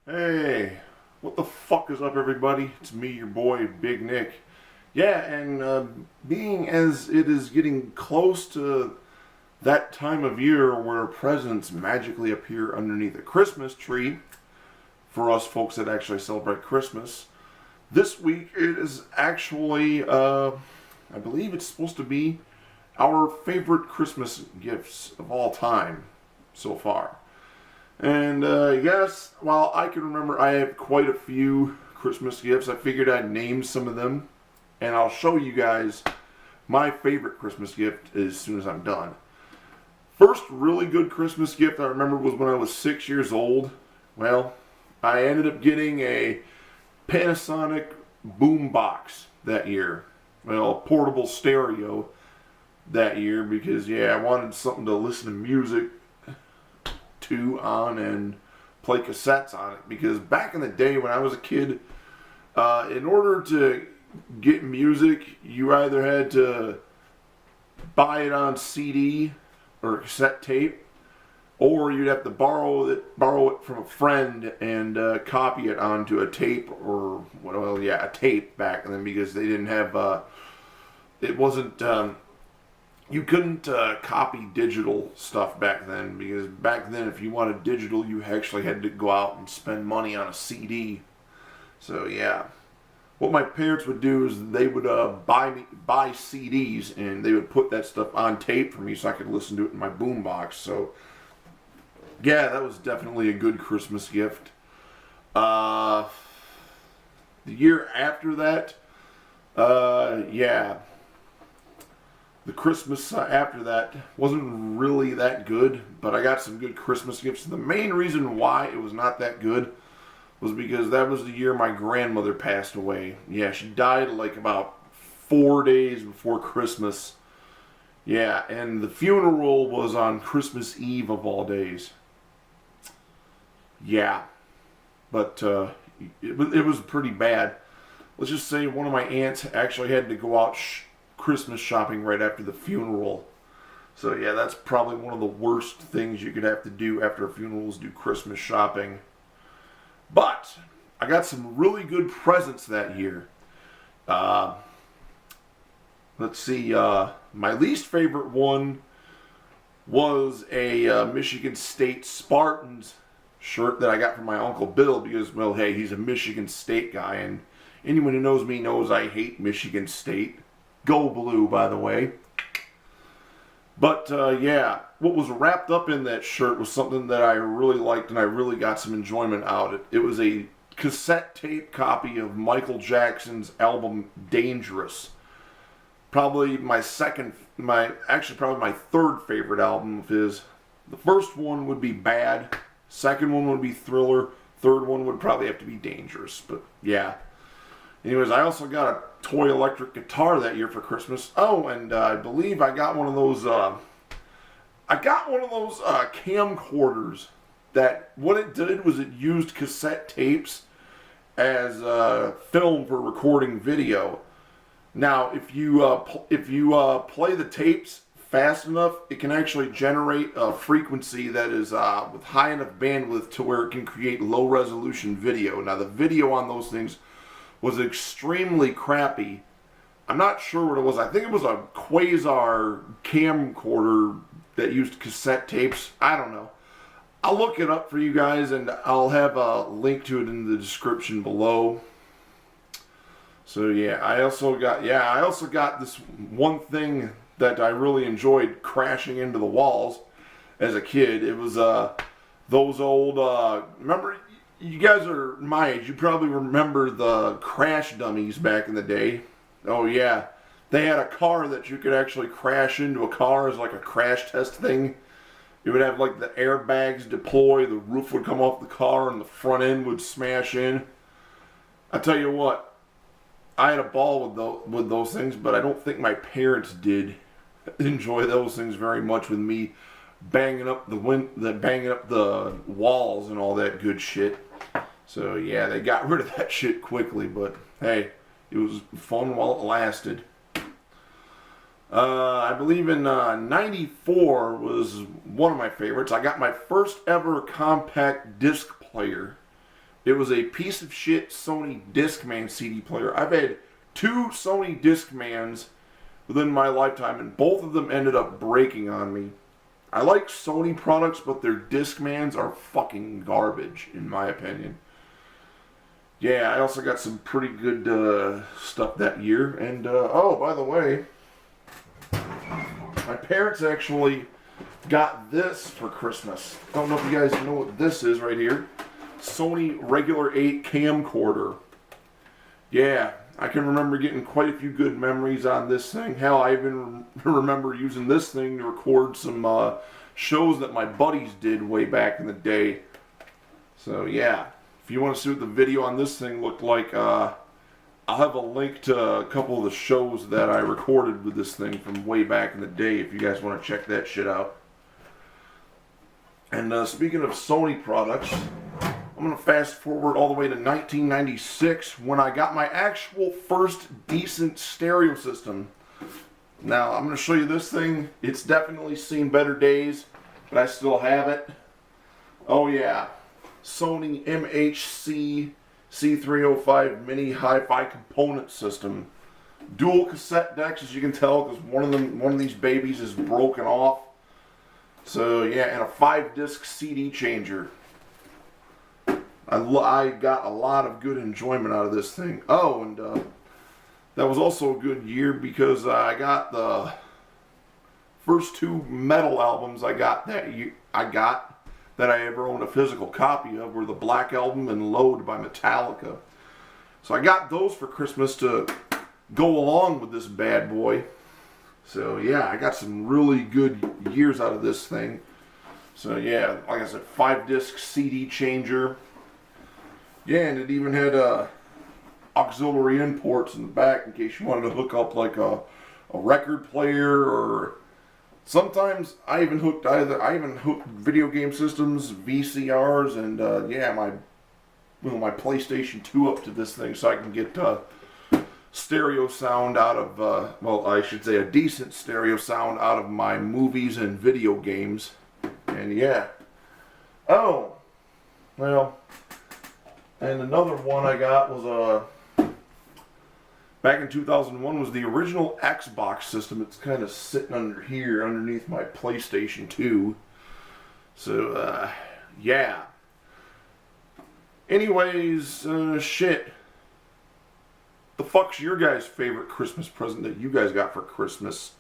Hey, what the fuck is up, everybody? It's me, your boy, Big Nick. Yeah, and being as it is getting close to that time of year where presents magically appear underneath a Christmas tree, for us folks that actually celebrate Christmas, this week it is actually, I believe it's supposed to be our favorite Christmas gifts of all time so far. And yes, while I can remember, I have quite a few Christmas gifts. I figured I'd name some of them, and I'll show you guys my favorite Christmas gift as soon as I'm done. First really good Christmas gift I remember was when I was 6 years old. Well, I ended up getting a Panasonic Boombox that year. Well, a portable stereo that year because, yeah, I wanted something to listen to music on and play cassettes on it, because back in the day when I was a kid, in order to get music you either had to buy it on CD or cassette tape, or you'd have to borrow it from a friend and copy it onto a tape, or a tape back then, because they didn't have it wasn't you couldn't copy digital stuff back then, because back then if you wanted digital you actually had to go out and spend money on a CD. So yeah, what my parents would do is they would buy CDs, and they would put that stuff on tape for me so I could listen to it in my boombox. So yeah, that was definitely a good Christmas gift. The year after that, yeah, the Christmas after that wasn't really that good, but I got some good Christmas gifts. The main reason why it was not that good was because that was the year my grandmother passed away. Yeah, she died like about 4 days before Christmas. Yeah, and the funeral was on Christmas Eve of all days. Yeah, but it was pretty bad. Let's just say one of my aunts actually had to go out Christmas shopping right after the funeral. So yeah, that's probably one of the worst things you could have to do after a funeral is do Christmas shopping. But I got some really good presents that year. Let's see, my least favorite one was a Michigan State Spartans shirt that I got from my Uncle Bill, because, well, hey, he's a Michigan State guy, and anyone who knows me knows I hate Michigan State. Go Blue, by the way. But yeah, what was wrapped up in that shirt was something that I really liked, and I really got some enjoyment out of it. It was a cassette tape copy of Michael Jackson's album Dangerous. Probably my third favorite album of his. The first one would be Bad, second one would be Thriller, third one would probably have to be Dangerous. But yeah. Anyways, I also got a toy electric guitar that year for Christmas. Oh, and I believe I got one of those. Camcorders. That what it did was it used cassette tapes as film for recording video. Now, if you play the tapes fast enough, it can actually generate a frequency that is with high enough bandwidth to where it can create low resolution video. Now, the video on those things was extremely crappy. I'm not sure what it was. I think it was a Quasar camcorder that used cassette tapes. I don't know. I'll look it up for you guys, and I'll have a link to it in the description below. So yeah, I also got this one thing that I really enjoyed crashing into the walls as a kid. It was those old remember, you guys are my age, you probably remember the crash dummies back in the day. Oh yeah, they had a car that you could actually crash into a car as like a crash test thing. It would have like the airbags deploy, the roof would come off the car, and the front end would smash in. I tell you what, I had a ball with those things, but I don't think my parents did enjoy those things very much, with me banging up the walls and all that good shit. So yeah, they got rid of that shit quickly, but hey, it was fun while it lasted. I believe in '94 was one of my favorites. I got my first ever compact disc player It was a piece of shit Sony Discman CD player. I've had 2 Sony Discmans within my lifetime, and both of them ended up breaking on me. I like Sony products, but their Discmans are fucking garbage, in my opinion. Yeah, I also got some pretty good stuff that year. And, oh, by the way, my parents actually got this for Christmas. Don't know if you guys know what this is right here. Sony regular 8 camcorder. Yeah, I can remember getting quite a few good memories on this thing. Hell, I even remember using this thing to record some shows that my buddies did way back in the day. So yeah, if you want to see what the video on this thing looked like, I'll have a link to a couple of the shows that I recorded with this thing from way back in the day if you guys want to check that shit out. And speaking of Sony products, I'm going to fast forward all the way to 1996 when I got my actual first decent stereo system. Now, I'm going to show you this thing. It's definitely seen better days, but I still have it. Oh yeah, Sony MHC C305 Mini Hi-Fi Component System. Dual cassette decks, as you can tell, because one of these babies is broken off. So yeah, and a 5-disc CD changer. I got a lot of good enjoyment out of this thing. Oh, and that was also a good year because I got the first 2 metal albums I got that year. That I ever owned a physical copy of were the Black Album and Load by Metallica. So I got those for Christmas to go along with this bad boy. So yeah, I got some really good years out of this thing. So yeah, like I said, 5-disc CD changer. Yeah, and it even had auxiliary in ports in the back in case you wanted to hook up like a record player, or sometimes I even hooked video game systems, VCRs, and yeah, my PlayStation 2 up to this thing so I can get stereo sound out of, well, I should say a decent stereo sound out of my movies and video games. And yeah. Oh, well, and another one I got was back in 2001 was the original Xbox system. It's kind of sitting under here underneath my PlayStation 2. So yeah. Anyways, shit. The fuck's your guys' favorite Christmas present that you guys got for Christmas?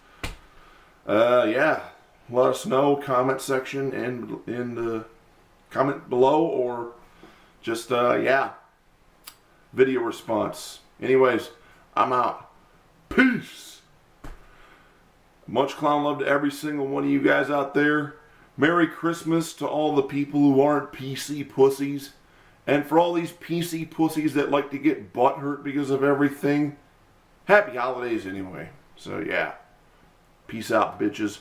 Yeah. Let us know, comment section and comment below, or just yeah, video response. Anyways, I'm out. Peace. Much clown love to every single one of you guys out there. Merry Christmas to all the people who aren't PC pussies. And for all these PC pussies that like to get butthurt because of everything, happy holidays anyway. So yeah, peace out, bitches.